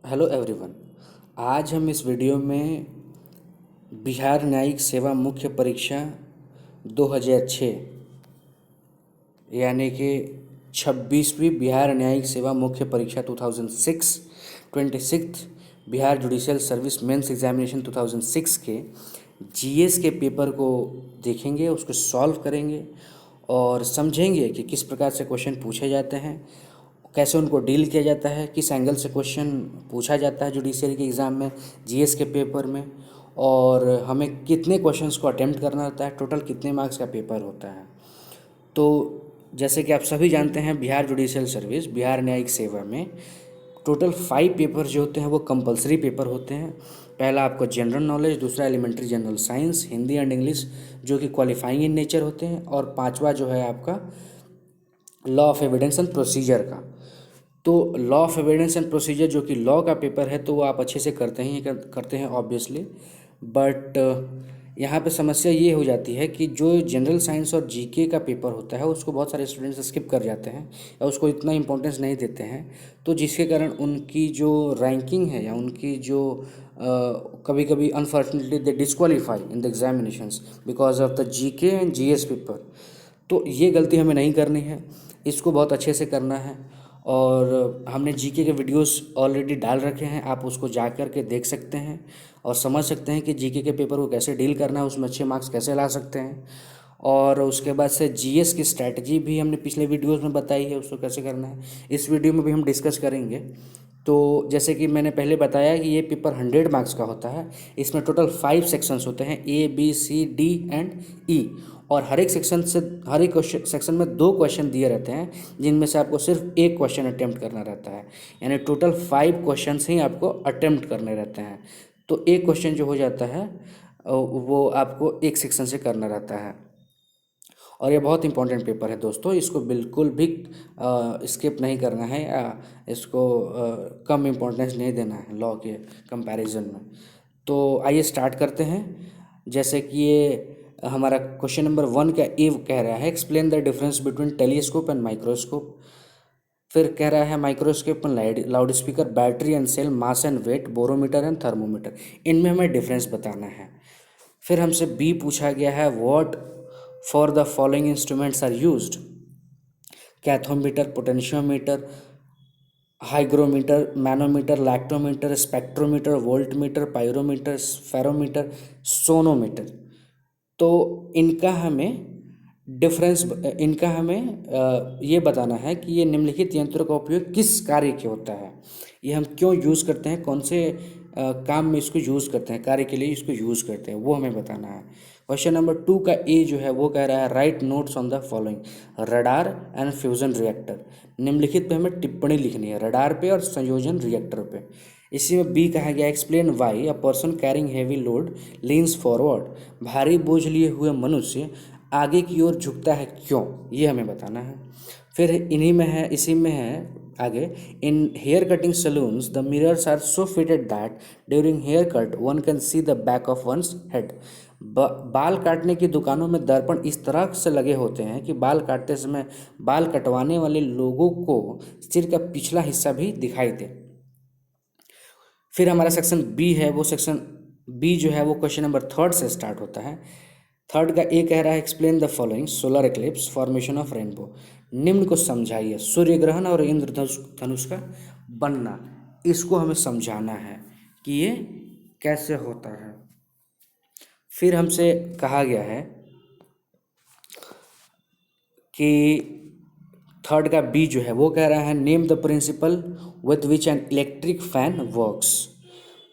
Hello everyone. आज हम इस वीडियो में बिहार न्यायिक सेवा मुख्य परीक्षा 2006 यानी कि 26वीं बिहार न्यायिक सेवा मुख्य परीक्षा 2006 26th Bihar judicial service mains examination 2006 के जीएस के पेपर को देखेंगे, उसको सॉल्व करेंगे और समझेंगे कि किस प्रकार से क्वेश्चन पूछे जाते हैं, कैसे उनको डील किया जाता है, किस एंगल से क्वेश्चन पूछा जाता है जुडिशरी के एग्ज़ाम में, जीएस के पेपर में, और हमें कितने क्वेश्चंस को अटेम्प्ट करना होता है, टोटल कितने मार्क्स का पेपर होता है। तो जैसे कि आप सभी जानते हैं, बिहार जुडिशियल सर्विस बिहार न्यायिक सेवा में टोटल 5 पेपर जो होते हैं वो कंपलसरी पेपर होते हैं। पहला आपको जनरल नॉलेज, दूसरा elementary general science, Hindi and English जो कि क्वालिफाइंग इन नेचर होते हैं, और पांचवा जो है आपका law of evidence and procedure का। तो law of evidence and procedure जो कि लॉ का पेपर है तो वो आप अच्छे से करते हैं ऑब्वियसली, बट यहाँ पे समस्या ये हो जाती है कि जो जनरल साइंस और जीके का पेपर होता है उसको बहुत सारे स्टूडेंट्स स्किप कर जाते हैं या उसको इतना इंपॉर्टेंस नहीं देते हैं, तो जिसके कारण उनकी जो रैंकिंग है या उनकी जो कभी कभी unfortunately they disqualify in the examinations because of the GK and GS paper. तो ये गलती हमें नहीं करनी है, इसको बहुत अच्छे से करना है। और हमने जीके के वीडियोस ऑलरेडी डाल रखे हैं, आप उसको जा कर के देख सकते हैं और समझ सकते हैं कि जीके के पेपर को कैसे डील करना है, उसमें अच्छे मार्क्स कैसे ला सकते हैं। और उसके बाद से जीएस की स्ट्रैटेजी भी हमने पिछले वीडियोस में बताई है, उसको कैसे करना है इस वीडियो में भी हम डिस्कस करेंगे। तो जैसे कि मैंने पहले बताया कि ये पेपर 100 मार्क्स का होता है। इसमें टोटल 5 सेक्शंस होते हैं, A B C D and E, और हर एक सेक्शन में 2 क्वेश्चन दिए रहते हैं जिनमें से आपको सिर्फ एक क्वेश्चन अटेम्प्ट करना रहता है, यानी टोटल 5 क्वेश्चन ही आपको अटेम्प्ट करने रहते हैं। तो एक क्वेश्चन जो हो जाता है वो आपको एक सेक्शन से करना रहता है। और ये बहुत इंपॉर्टेंट पेपर है दोस्तों, इसको बिल्कुल भी स्किप नहीं करना है या इसको कम इम्पोर्टेंस नहीं देना है लॉ के कंपैरिजन में। तो आइए स्टार्ट करते हैं। जैसे कि ये हमारा क्वेश्चन नंबर 1 का ए कह रहा है, explain the difference between telescope and microscope. फिर कह रहा है microscope and loud speaker, battery and cell, mass and weight, barometer and thermometer, इनमें हमें डिफरेंस बताना है। फिर हमसे बी पूछा गया है, what for the following instruments are used, cathetometer, potentiometer, hygrometer, manometer, lactometer, spectrometer, voltmeter, pyrometer, fathometer, sonometer. तो इनका हमें डिफरेंस इनका हमें ये बताना है कि ये निम्नलिखित यंत्रों का उपयोग किस कार्य के होता है, ये हम क्यों यूज़ करते हैं, कौन से काम में इसको यूज़ करते हैं, कार्य के लिए इसको यूज़ करते हैं, वो हमें बताना है। क्वेश्चन नंबर 2 का ए जो है वो कह रहा है, right notes on the following, radar and fusion reactor. निम्नलिखित पे हमें टिप्पणी लिखनी है रडार पे और संयोजन रिएक्टर पे। इसी में बी कहा गया, explain why a person carrying heavy load leans forward, भारी बोझ लिए हुए मनुष्य आगे की ओर झुकता है क्यों, ये हमें बताना है। फिर इसी में है आगे, in hair cutting salons the mirrors are so fitted that during hair cut one can see the back of one's head. बाल काटने की दुकानों में दर्पण इस तरह से लगे होते हैं कि बाल काटते समय बाल कटवाने वाले लोगों को सिर का पिछला हिस्सा भी दिखाई दे। फिर हमारा सेक्शन बी है, वो सेक्शन बी जो है वो क्वेश्चन नंबर 3 से स्टार्ट होता है। थर्ड का ए कह रहा है, explain the following, solar eclipse, formation of rainbow. निम्न को समझाइए, सूर्य ग्रहण और इंद्रधनुष धनुष का बनना, इसको हमें समझाना है कि ये कैसे होता है। फिर हमसे कहा गया है कि थर्ड का बी जो है वो कह रहा है, name the principle with which an electric fan works,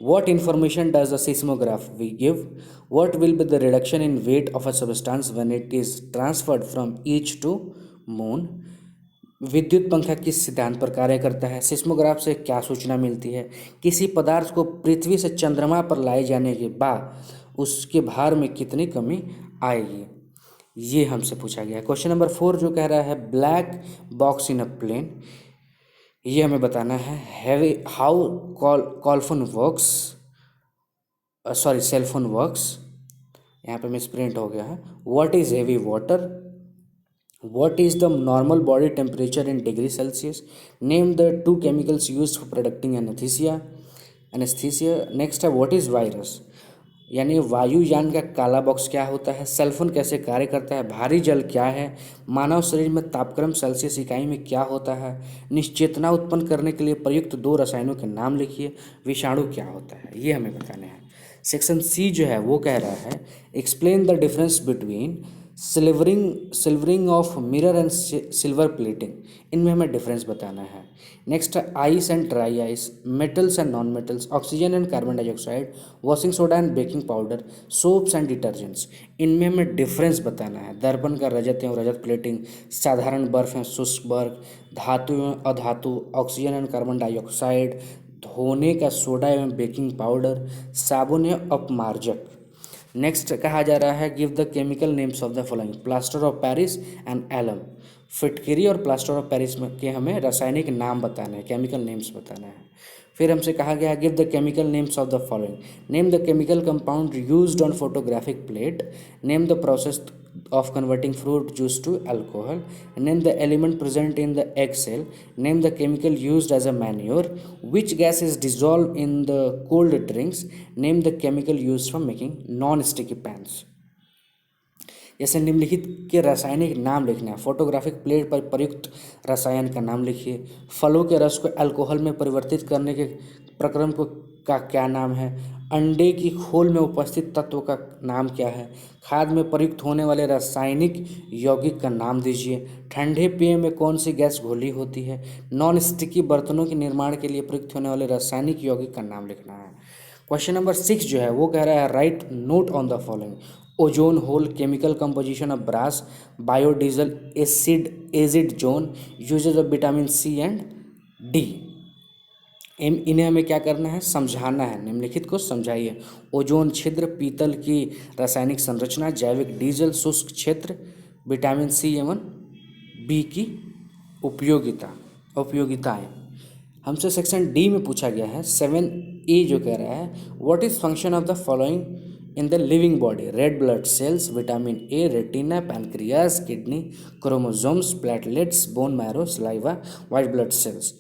what information does the seismograph we give, what will be the reduction in weight of a substance when it is transferred from earth to moon, विद्युत पंखा किस सिद्धांत पर कार्य करता है, seismograph से क्या सूचना मिलती है, किसी पदार्थ को पृथ्वी से चंद्रमा पर लाए जाने के बाद उसके भार में कितनी कमी आएगी, ये हमसे पूछा गया है। क्वेश्चन नंबर 4 जो कह रहा है, black box in a plane, ये हमें बताना है। Heavy how call phone works, sorry cellphone works, यहाँ पे मिसप्रिंट हो गया है। What is heavy water, what is the normal body temperature in degree celsius, name the 2 chemicals used for producing anesthesia, anesthesia. Next है व्हाट इज़ वायरस, यानी वायुयान का काला बॉक्स क्या होता है, सेलफोन कैसे कार्य करता है, भारी जल क्या है, मानव शरीर में तापक्रम सेल्सियस इकाई में क्या होता है, निश्चेतना उत्पन्न करने के लिए प्रयुक्त दो रसायनों के नाम लिखिए, विषाणु क्या होता है, ये हमें बताने हैं। सेक्शन सी जो है वो कह रहा है explain the difference between silvering of mirror and silver plating, इनमें हमें डिफरेंस बताना है। नेक्स्ट है ice and dry ice, metals and non metals, oxygen and carbon dioxide, washing soda and baking powder, soaps and detergents, इनमें हमें difference बताना है। दर्पण का रजत एवं रजत प्लेटिंग, साधारण बर्फ एवं शुष्क बर्फ, धातु एवं अधातु, ऑक्सीजन एंड कार्बन डाइऑक्साइड, धोने का सोडा एवं बेकिंग पाउडर, साबुन एवं अपमार्जक। नेक्स्ट कहा जा रहा है give the chemical names of the following, plaster of Paris and alum. फिटकरी और प्लास्टर ऑफ पेरिस में के हमें रासायनिक नाम बताने हैं, केमिकल नेम्स बताना है। फिर हमसे कहा गया है give the chemical names of the following, name the chemical compound used on photographic plate, name the process of converting fruit juice to alcohol, name the element present in the egg cell, name the chemical used as a manure, which gas is dissolved in the cold drinks, name the chemical used for making non-sticky pans। जैसे निम्नलिखित के रासायनिक नाम लिखना है। Photographic plate पर प्रयुक्त रसायन का नाम लिखिए। फलों के रस को अल्कोहल में परिवर्तित करने के प्रक्रम को का क्या नाम है। अंडे की खोल में उपस्थित तत्व का नाम क्या है। खाद में प्रयुक्त होने वाले रासायनिक यौगिक का नाम दीजिए। ठंडे पेय में कौन सी गैस घोली होती है। नॉन स्टिकी बर्तनों के निर्माण के लिए प्रयुक्त होने वाले रासायनिक यौगिक का नाम लिखना है। क्वेश्चन नंबर 6 जो है वो कह रहा है write note on the following, ozone hole, chemical composition of brass, biodiesel, acid zone, uses of vitamin C and D. इन्हें हमें क्या करना है, समझाना है। निम्नलिखित को समझाइए। ओजोन छिद्र, पीतल की रासायनिक संरचना, जैविक डीजल, शुष्क क्षेत्र, विटामिन सी एवं बी की उपयोगिताएं। हमसे सेक्शन डी में पूछा गया है 7A जो कह रहा है what is function of the following in the living body, red blood cells, vitamin A, retina, pancreas, kidney, chromosomes, platelets, bone marrow, saliva, white blood cells.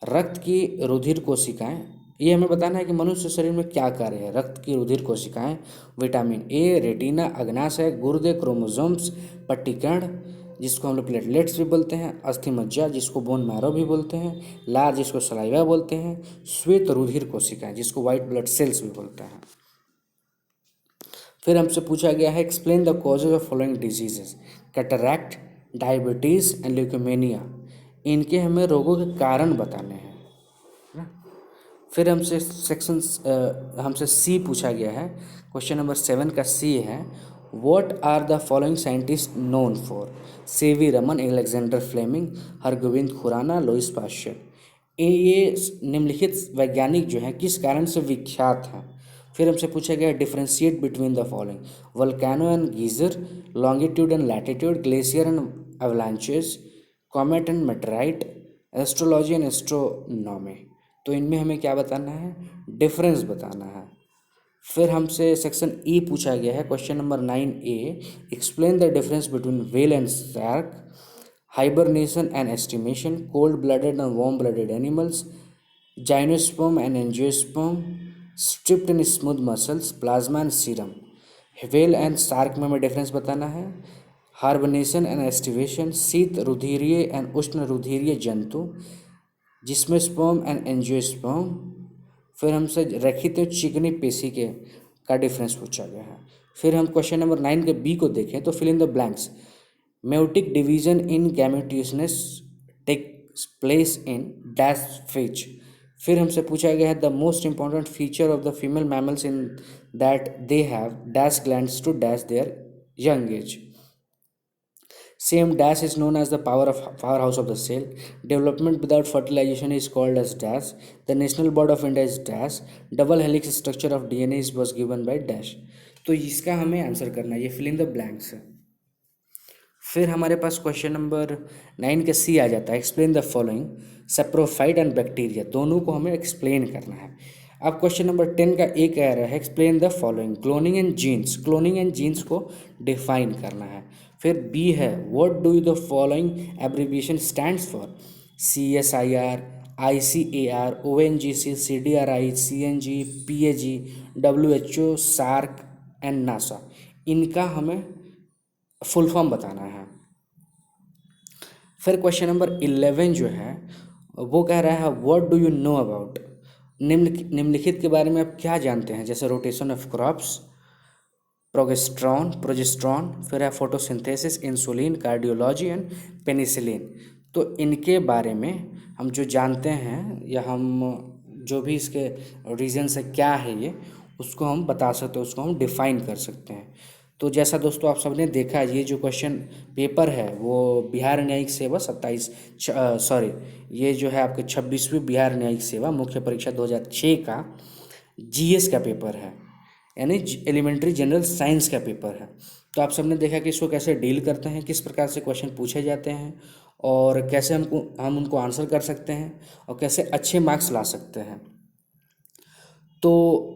रक्त की रुधिर कोशिकाएं, ये हमें बताना है कि मनुष्य शरीर में क्या कार्य है। रक्त की रुधिर कोशिकाएं, विटामिन ए, रेटिना, अग्नाशय, गुर्दे, क्रोमोसोम्स, पट्टिकण जिसको हम लोग प्लेटलेट्स भी बोलते हैं, अस्थि मज्जा जिसको बोन मैरो भी बोलते हैं, लार जिसको सलाइवा बोलते हैं, श्वेत रुधिर कोशिकाएं जिसको वाइट ब्लड सेल्स भी बोलते हैं। फिर हमसे पूछा गया है explain the causes of following diseases, cataract, diabetes and leukaemia. इनके हमें रोगों के कारण बताने हैं ना। फिर हमसे सी पूछा गया है। क्वेश्चन नंबर 7 का सी है what are the following scientist known for, CV Raman, Alexander Fleming, Hargovind Khurana, Louis Pasteur. ये निम्नलिखित वैज्ञानिक जो हैं किस कारण से विख्यात हैं। फिर हमसे पूछा गया differentiate between the following, volcano and geyser, longitude and latitude, glacier and avalanches, comet and meteorite, astrology and astronomy. तो इनमें हमें क्या बताना है, डिफरेंस बताना है। फिर हमसे सेक्शन ई पूछा गया है। Question number 9A explain the difference between whale and shark, hibernation and aestivation, cold blooded and warm blooded animals, gymnosperm and angiosperm, striped and smooth muscles, plasma and serum. Whale and shark में हमें difference बताना है। Hibernation and aestivation, शीत रुधिरीय and उष्ण रुधिरीय जंतु, जिसमें sperm and angiosperm. फिर हमसे रखित चिकनी पेशी के का डिफरेंस पूछा गया है। फिर हम क्वेश्चन नंबर 9 के बी को देखें तो fill in the blanks, meiotic division in gametogenesis takes place in dash phase. फिर हमसे पूछा गया है the most important feature of the female mammals in that they have dash glands to dash their young age. Same dash is known as the powerhouse of the cell. Development without fertilization is called as dash. The national bird of India is dash. Double helix structure of DNA was given by dash. तो इसका हमें answer करना है, ये fill in the blanks है। फिर हमारे पास question number 9 का सी आ जाता है explain the following, saprophyte and bacteria, दोनों को हमें एक्सप्लेन करना है। अब क्वेश्चन नंबर 10 का ए कह रहा है explain the following, cloning and genes, cloning and genes को डिफाइन करना है। फिर बी है what do the following abbreviation stands for, CSIR, ICAR, ONGC, CDRI, CNG, PAG, WHO, SAARC and NASA, इनका हमें फुल फॉर्म बताना है। फिर क्वेश्चन नंबर 11 जो है वो कह रहा है what do you know about, निम्नलिखित के बारे में आप क्या जानते हैं, जैसे रोटेशन ऑफ क्रॉप्स, प्रोजेस्ट्रॉन, फिर है photosynthesis, insulin, cardiology and penicillin. तो इनके बारे में हम जो जानते हैं या हम जो भी इसके रीजन से क्या है ये, उसको हम बता सकते हैं, उसको हम डिफाइन कर सकते हैं। तो जैसा दोस्तों आप सबने देखा, ये जो क्वेश्चन पेपर है वो बिहार न्यायिक सेवा ये जो है आपके 26वीं बिहार न्यायिक सेवा मुख्य परीक्षा 2006 का GS का पेपर है, यानी एलिमेंट्री जनरल साइंस का पेपर है। तो आप सबने देखा कि इसको कैसे डील करते हैं, किस प्रकार से क्वेश्चन पूछे जाते हैं और कैसे हम उनको आंसर कर सकते हैं और कैसे अच्छे मार्क्स ला सकते हैं। तो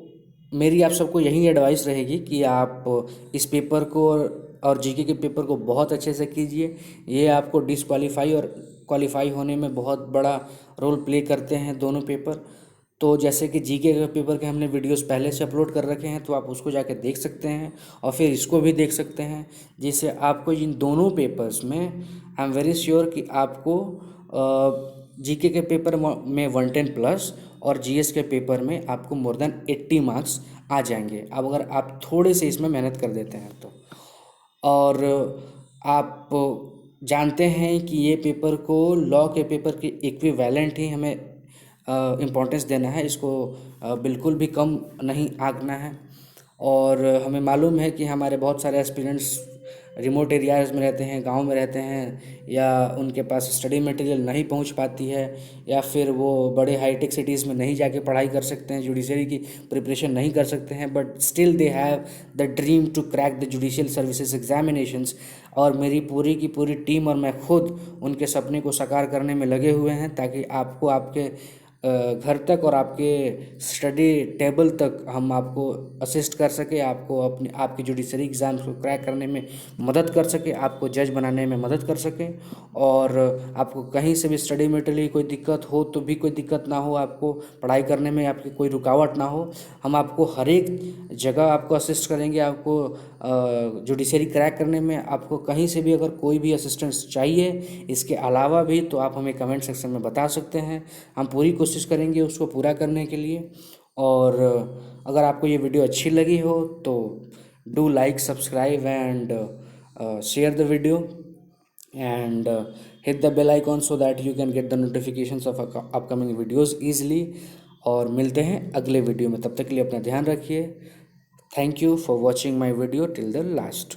मेरी आप सबको यही एडवाइस रहेगी कि आप इस पेपर को और जीके के पेपर को बहुत अच्छे से कीजिए। ये आपको डिसक्वालीफाई और क्वालिफाई होने में बहुत बड़ा रोल प्ले करते हैं दोनों पेपर। तो जैसे कि जीके के पेपर के हमने वीडियोस पहले से अपलोड कर रखे हैं, तो आप उसको जाके देख सकते हैं और फिर इसको भी देख सकते हैं, जिससे आपको इन दोनों पेपर्स में आई एम वेरी श्योर कि आपको जीके के पेपर में 110 प्लस और जीएस के पेपर में आपको मोर देन 80 मार्क्स आ जाएंगे, अब अगर आप थोड़े से इसमें मेहनत कर देते हैं तो। और आप जानते हैं कि ये पेपर को लॉ के पेपर के इक्विवेलेंट ही हमें इम्पोर्टेंस देना है, इसको बिल्कुल भी कम नहीं आंकना है। और हमें मालूम है कि हमारे बहुत सारे एस्पिरेंट्स रिमोट एरियाज़ में रहते हैं, गांव में रहते हैं, या उनके पास स्टडी मटेरियल नहीं पहुंच पाती है, या फिर वो बड़े हाईटेक सिटीज़ में नहीं जाके पढ़ाई कर सकते हैं, जुडिशरी की प्रिपरेशन नहीं कर सकते हैं, but still they have the dream to crack the judicial services examinations. और मेरी पूरी की पूरी टीम और मैं खुद उनके सपने को साकार करने में लगे हुए हैं, ताकि आपको आपके घर तक और आपके स्टडी टेबल तक हम आपको असिस्ट कर सके, आपको आपकी जुडिशरी एग्ज़ाम्स को क्रैक करने में मदद कर सके, आपको जज बनाने में मदद कर सके। और आपको कहीं से भी स्टडी मटेरियल कोई दिक्कत हो तो भी कोई दिक्कत ना हो, आपको पढ़ाई करने में आपकी कोई रुकावट ना हो, हम आपको हर एक जगह आपको असिस्ट करेंगे। आपको जुडिशरी क्रैक करने में आपको कहीं से भी अगर कोई भी असिस्टेंस चाहिए इसके अलावा भी, तो आप हमें कमेंट सेक्शन में बता सकते हैं, हम पूरी कोशिश करेंगे उसको पूरा करने के लिए। और अगर आपको ये वीडियो अच्छी लगी हो तो do like, subscribe and share the video and hit the bell icon so that you can get the notifications of upcoming videos easily। और मिलते हैं अगले वीडियो में, तब तक के लिए अपना ध्यान रखिए। Thank you for watching my video till the last.